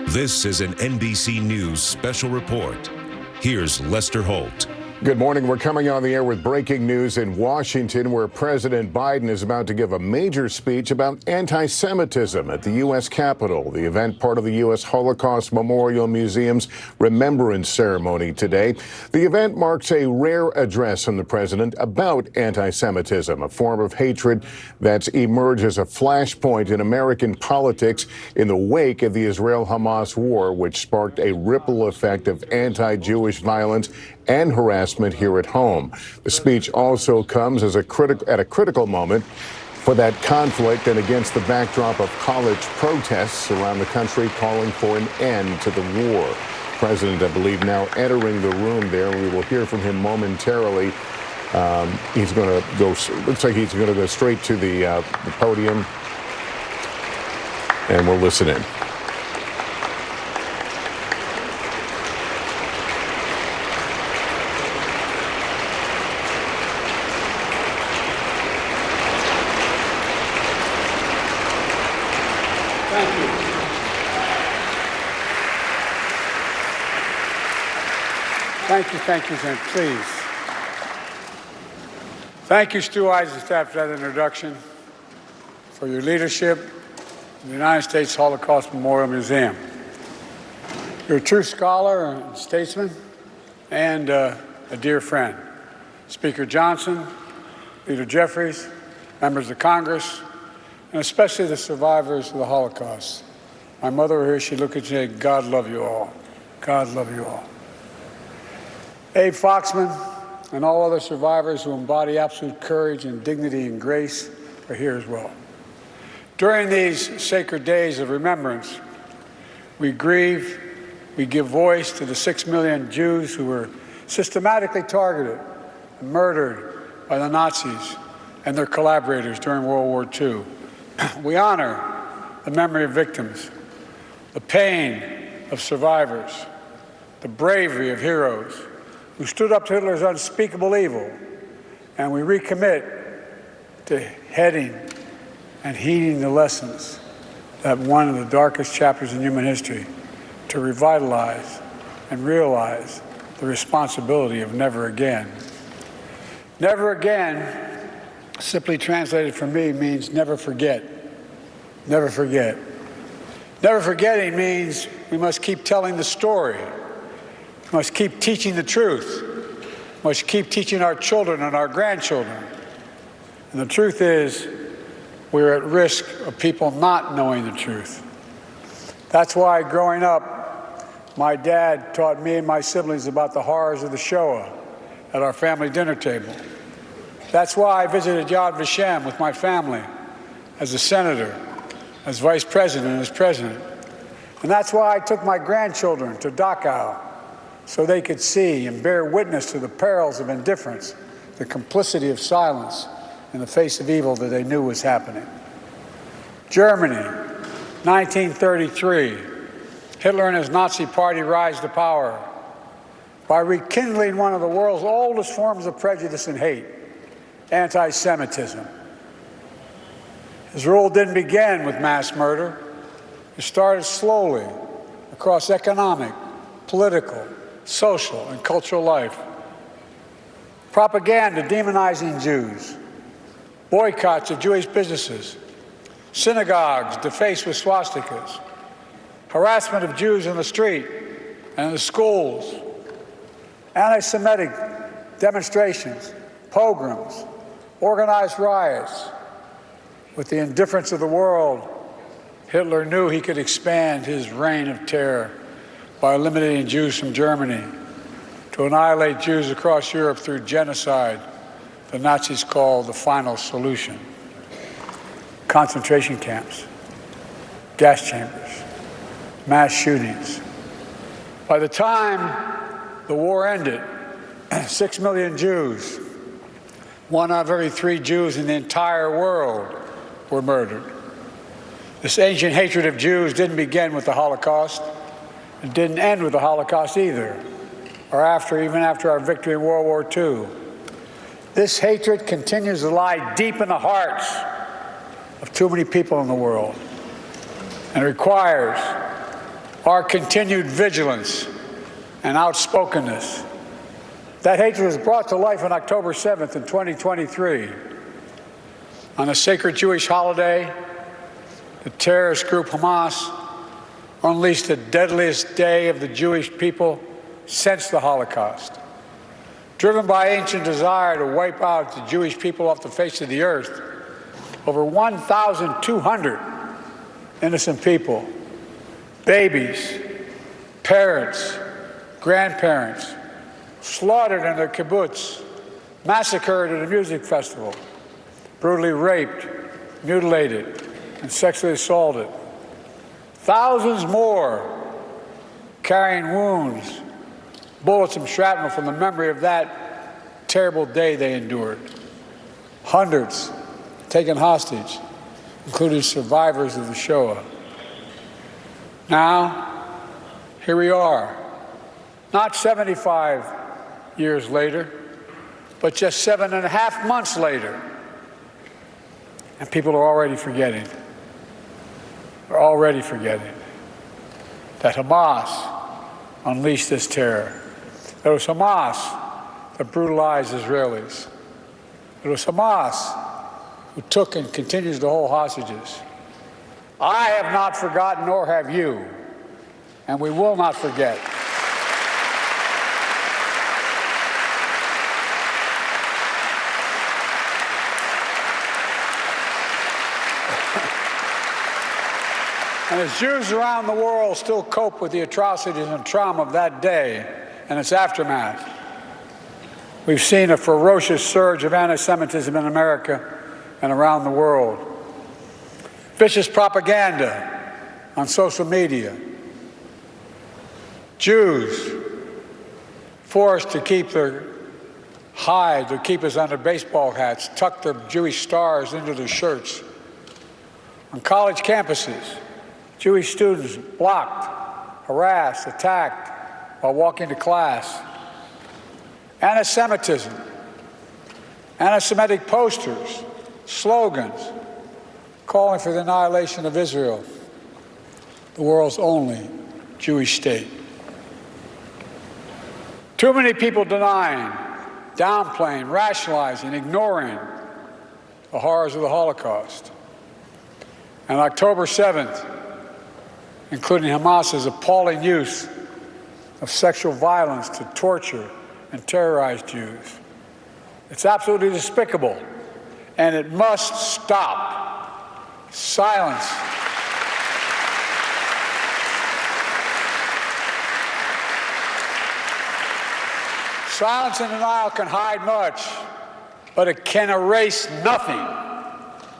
This is an NBC News special report. Here's Lester Holt. Good morning. We're coming on the air with breaking news in Washington, where President Biden is about to give a major speech about anti-Semitism at the U.S. Capitol. The event, part of the U.S. Holocaust Memorial Museum's Remembrance ceremony today. The event marks a rare address from the president about anti-Semitism, a form of hatred that's emerged as a flashpoint in American politics in the wake of the Israel-Hamas war, which sparked a ripple effect of anti-Jewish violence and harassment here at home. The speech also comes as at a critical moment for that conflict and against the backdrop of college protests around the country calling for an end to the war. President, I believe, now entering the room there. We will hear from him momentarily. He's going to go, looks like he's going to go straight to the podium, and we'll listen in. Thank you, and please. Thank you, Stu Eisenstadt, for that introduction, for your leadership in the United States Holocaust Memorial Museum. You're a true scholar and statesman and a dear friend. Speaker Johnson, Leader Jeffries, members of Congress, and especially the survivors of the Holocaust. My mother here, she'd look at you and say, God love you all. God love you all. Abe Foxman and all other survivors who embody absolute courage and dignity and grace are here as well. During these sacred days of remembrance, we grieve, we give voice to the 6 million Jews who were systematically targeted and murdered by the Nazis and their collaborators during World War II. We honor the memory of victims, the pain of survivors, the bravery of heroes who stood up to Hitler's unspeakable evil, and we recommit to heading and heeding the lessons that one of the darkest chapters in human history, to revitalize and realize the responsibility of never again. Never again, simply translated for me, means never forget. Never forget. Never forgetting means we must keep telling the story. Must keep teaching the truth, must keep teaching our children and our grandchildren. And the truth is, we're at risk of people not knowing the truth. That's why growing up, my dad taught me and my siblings about the horrors of the Shoah at our family dinner table. That's why I visited Yad Vashem with my family as a senator, as vice president, and as president. And that's why I took my grandchildren to Dachau, so they could see and bear witness to the perils of indifference, the complicity of silence in the face of evil that they knew was happening. Germany, 1933, Hitler and his Nazi party rise to power by rekindling one of the world's oldest forms of prejudice and hate, anti-Semitism. His rule didn't begin with mass murder. It started slowly across economic, political, social and cultural life. Propaganda demonizing Jews, boycotts of Jewish businesses, synagogues defaced with swastikas, harassment of Jews in the street and in the schools, anti-Semitic demonstrations, pogroms, organized riots. With the indifference of the world, Hitler knew he could expand his reign of terror by eliminating Jews from Germany, to annihilate Jews across Europe through genocide the Nazis called the final solution. Concentration camps, gas chambers, mass shootings. By the time the war ended, 6 million Jews, 1 out of every 3 Jews in the entire world, were murdered. This ancient hatred of Jews didn't begin with the Holocaust. It didn't end with the Holocaust either, or even after our victory in World War II. This hatred continues to lie deep in the hearts of too many people in the world, and it requires our continued vigilance and outspokenness. That hatred was brought to life on October 7th in 2023. On the sacred Jewish holiday, the terrorist group Hamas unleashed the deadliest day of the Jewish people since the Holocaust. Driven by ancient desire to wipe out the Jewish people off the face of the earth, over 1,200 innocent people, babies, parents, grandparents, slaughtered in their kibbutz, massacred at a music festival, brutally raped, mutilated, and sexually assaulted. Thousands more carrying wounds, bullets and shrapnel from the memory of that terrible day they endured. Hundreds taken hostage, including survivors of the Shoah. Now, here we are, not 75 years later, but just 7.5 months later, and people are already forgetting. They're already forgetting that Hamas unleashed this terror. It was Hamas that brutalized Israelis. It was Hamas who took and continues to hold hostages. I have not forgotten, nor have you, and we will not forget. And as Jews around the world still cope with the atrocities and trauma of that day and its aftermath, we've seen a ferocious surge of anti-Semitism in America and around the world. Vicious propaganda on social media. Jews forced to keep their hide, their keepers on their baseball hats, tuck their Jewish stars into their shirts. On college campuses, Jewish students blocked, harassed, attacked while walking to class. Anti-Semitism, anti-Semitic posters, slogans calling for the annihilation of Israel, the world's only Jewish state. Too many people denying, downplaying, rationalizing, ignoring the horrors of the Holocaust. And October 7th, including Hamas's appalling use of sexual violence to torture and terrorize Jews. It's absolutely despicable, and it must stop. Silence. Silence and denial can hide much, but it can erase nothing.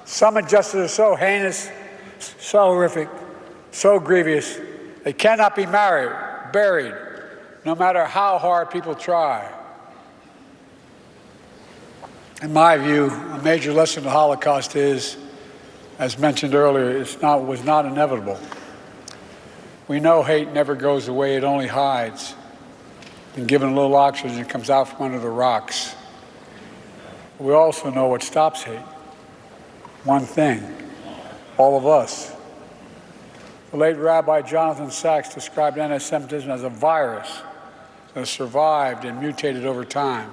Some injustices are so heinous, so horrific, so grievous, they cannot be buried, no matter how hard people try. In my view, a major lesson of the Holocaust is, as mentioned earlier, was not inevitable. We know hate never goes away, it only hides. And given a little oxygen, it comes out from under the rocks. But we also know what stops hate. One thing, all of us. The late Rabbi Jonathan Sachs described anti-Semitism as a virus that has survived and mutated over time.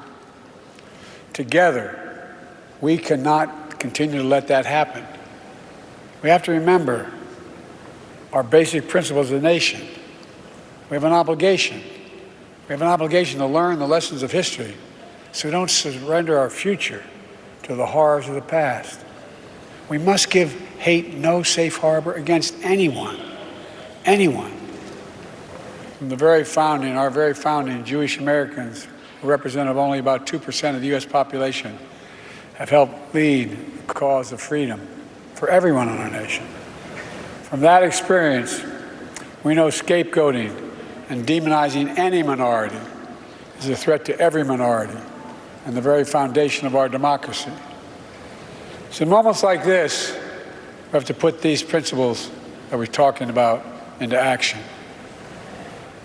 Together, we cannot continue to let that happen. We have to remember our basic principles as a nation. We have an obligation. We have an obligation to learn the lessons of history so we don't surrender our future to the horrors of the past. We must give hate no safe harbor against anyone. Anyone. From the very founding, our very founding, Jewish Americans, who represent only about 2% of the U.S. population, have helped lead the cause of freedom for everyone in our nation. From that experience, we know scapegoating and demonizing any minority is a threat to every minority and the very foundation of our democracy. So in moments like this, we have to put these principles that we're talking about into action.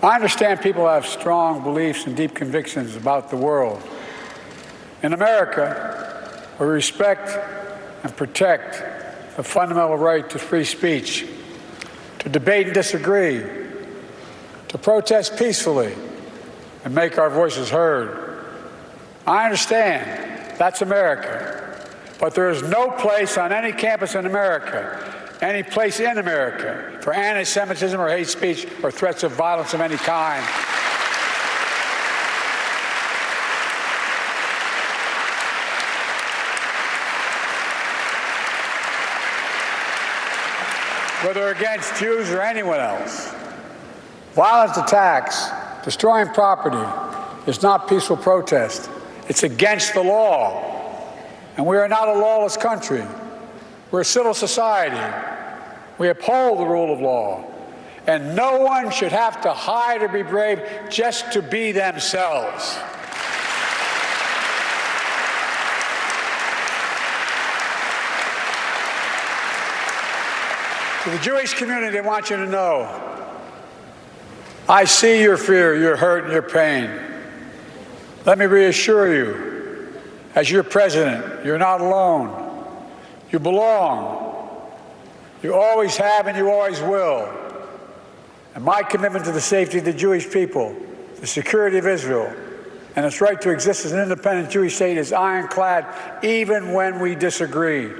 I understand people have strong beliefs and deep convictions about the world. In America, we respect and protect the fundamental right to free speech, to debate and disagree, to protest peacefully, and make our voices heard. I understand that's America, but there is no place on any campus in America, any place in America, for anti-Semitism or hate speech or threats of violence of any kind. Whether against Jews or anyone else. Violent attacks, destroying property, is not peaceful protest. It's against the law. And we are not a lawless country. We're a civil society. We uphold the rule of law. And no one should have to hide or be brave just to be themselves. To the Jewish community, I want you to know, I see your fear, your hurt, and your pain. Let me reassure you, as your president, you're not alone. You belong. You always have and you always will. And my commitment to the safety of the Jewish people, the security of Israel, and its right to exist as an independent Jewish state is ironclad, even when we disagree.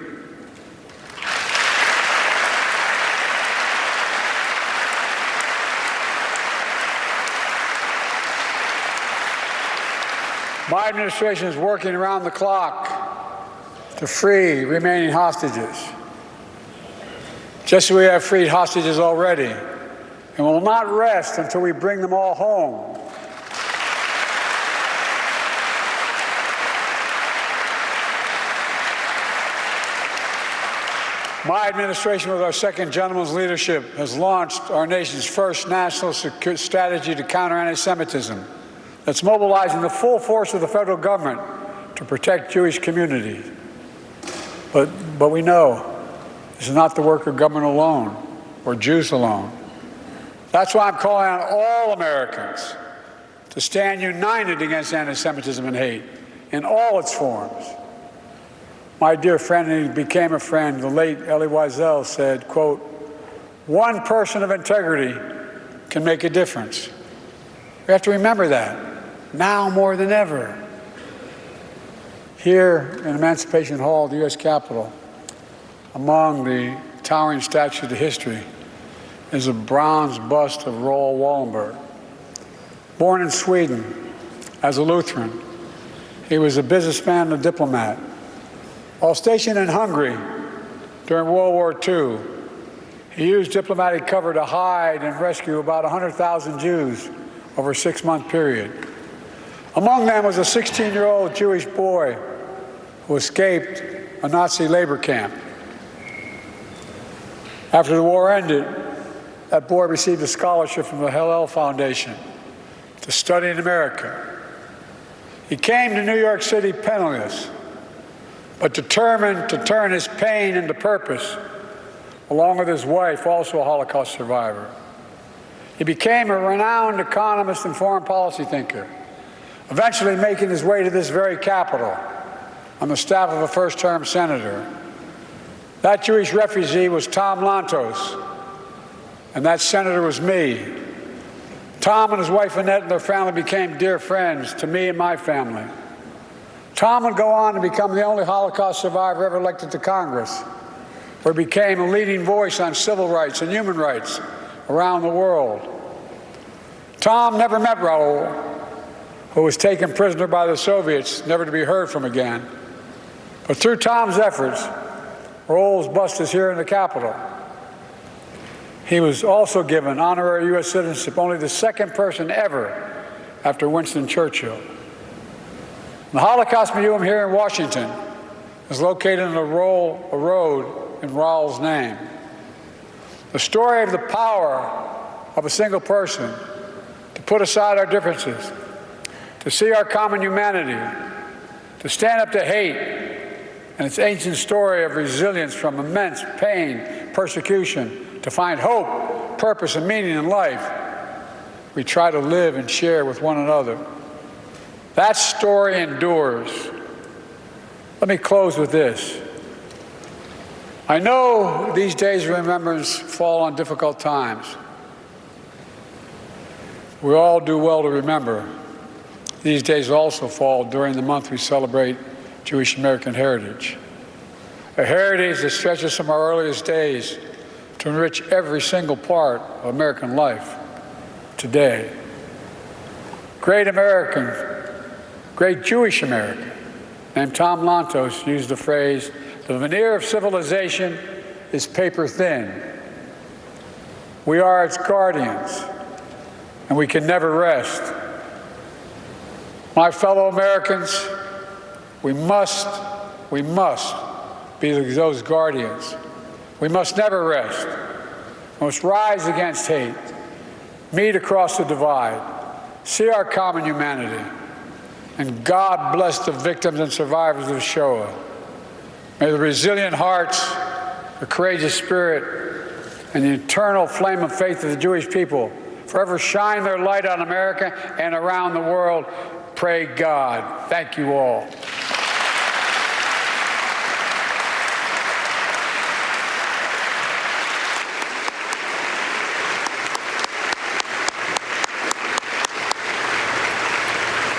My administration is working around the clock to free remaining hostages, just as we have freed hostages already, and will not rest until we bring them all home. My administration, with our second gentleman's leadership, has launched our nation's first national strategy to counter anti-Semitism. That's mobilizing the full force of the federal government to protect Jewish communities. But we know this is not the work of government alone or Jews alone. That's why I'm calling on all Americans to stand united against anti-Semitism and hate in all its forms. My dear friend, and he became a friend, the late Elie Wiesel said, quote, "One person of integrity can make a difference." We have to remember that, now more than ever. Here in Emancipation Hall, the U.S. Capitol, among the towering statues of history, is a bronze bust of Raoul Wallenberg. Born in Sweden as a Lutheran, he was a businessman and a diplomat. While stationed in Hungary during World War II, he used diplomatic cover to hide and rescue about 100,000 Jews over a 6-month period. Among them was a 16-year-old Jewish boy who escaped a Nazi labor camp. After the war ended, that boy received a scholarship from the Hillel Foundation to study in America. He came to New York City penniless, but determined to turn his pain into purpose, along with his wife, also a Holocaust survivor. He became a renowned economist and foreign policy thinker, eventually making his way to this very Capitol on the staff of a first-term senator. That Jewish refugee was Tom Lantos, and that senator was me. Tom and his wife Annette and their family became dear friends to me and my family. Tom would go on to become the only Holocaust survivor ever elected to Congress, where he became a leading voice on civil rights and human rights around the world. Tom never met Raoul, who was taken prisoner by the Soviets, never to be heard from again. But through Tom's efforts, Raoul's bust is here in the Capitol. He was also given honorary U.S. citizenship, only the second person ever after Winston Churchill. The Holocaust Museum here in Washington is located on a road in Raoul's name. The story of the power of a single person to put aside our differences, to see our common humanity, to stand up to hate, and its ancient story of resilience from immense pain, persecution, to find hope, purpose, and meaning in life, we try to live and share with one another. That story endures. Let me close with this. I know these days of remembrance fall on difficult times. We all do well to remember. These days also fall during the month we celebrate Jewish American heritage, a heritage that stretches from our earliest days to enrich every single part of American life today. Great Jewish American named Tom Lantos used the phrase, "The veneer of civilization is paper thin." We are its guardians, and we can never rest. My fellow Americans, we must be those guardians. We must never rest. We must rise against hate, meet across the divide, see our common humanity, and God bless the victims and survivors of Shoah. May the resilient hearts, the courageous spirit, and the eternal flame of faith of the Jewish people forever shine their light on America and around the world. Pray God. Thank you all.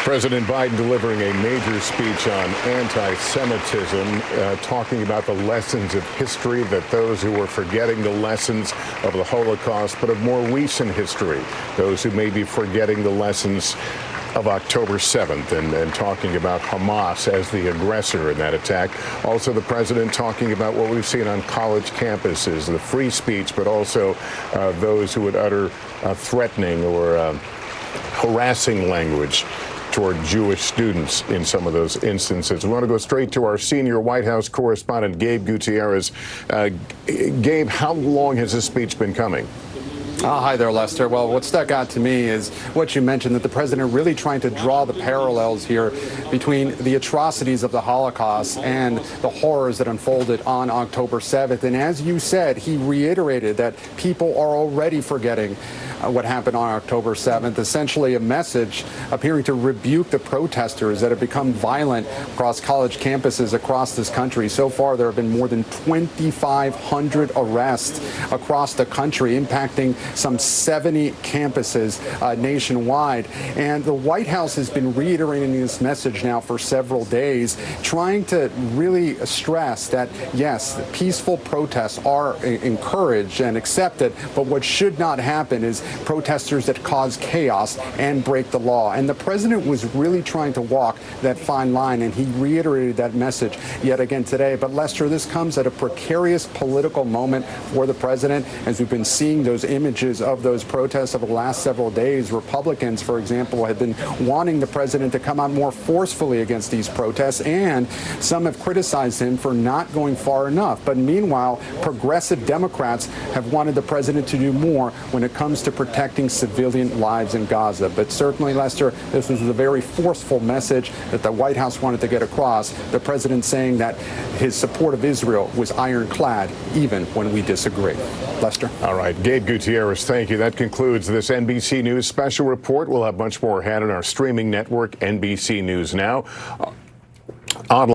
President Biden delivering a major speech on anti-Semitism, talking about the lessons of history, that those who are forgetting the lessons of the Holocaust, but of more recent history, those who may be forgetting the lessons of October 7th, and talking about Hamas as the aggressor in that attack. Also, the president talking about what we've seen on college campuses, the free speech, but also those who would utter threatening or harassing language toward Jewish students in some of those instances. We want to go straight to our senior White House correspondent, Gabe Gutierrez. Gabe, how long has this speech been coming? Hi there, Lester. Well, what stuck out to me is what you mentioned, that the president really trying to draw the parallels here between the atrocities of the Holocaust and the horrors that unfolded on October 7th. And as you said, he reiterated that people are already forgetting what happened on October 7th, essentially a message appearing to rebuke the protesters that have become violent across college campuses across this country. So far, there have been more than 2,500 arrests across the country, impacting some 70 campuses nationwide. And the White House has been reiterating this message now for several days, trying to really stress that, yes, peaceful protests are encouraged and accepted, but what should not happen is protesters that cause chaos and break the law. And the president was really trying to walk that fine line, and he reiterated that message yet again today. But Lester, this comes at a precarious political moment for the president, as we've been seeing those images of those protests over the last several days. Republicans, for example, have been wanting the president to come out more forcefully against these protests, and some have criticized him for not going far enough. But meanwhile, progressive Democrats have wanted the president to do more when it comes to protecting civilian lives in Gaza. But certainly, Lester, this was a very forceful message that the White House wanted to get across. The president saying that his support of Israel was ironclad, even when we disagree. Lester? All right. Gabe Gutierrez, thank you. That concludes this NBC News special report. We'll have much more ahead on our streaming network, NBC News Now. Online.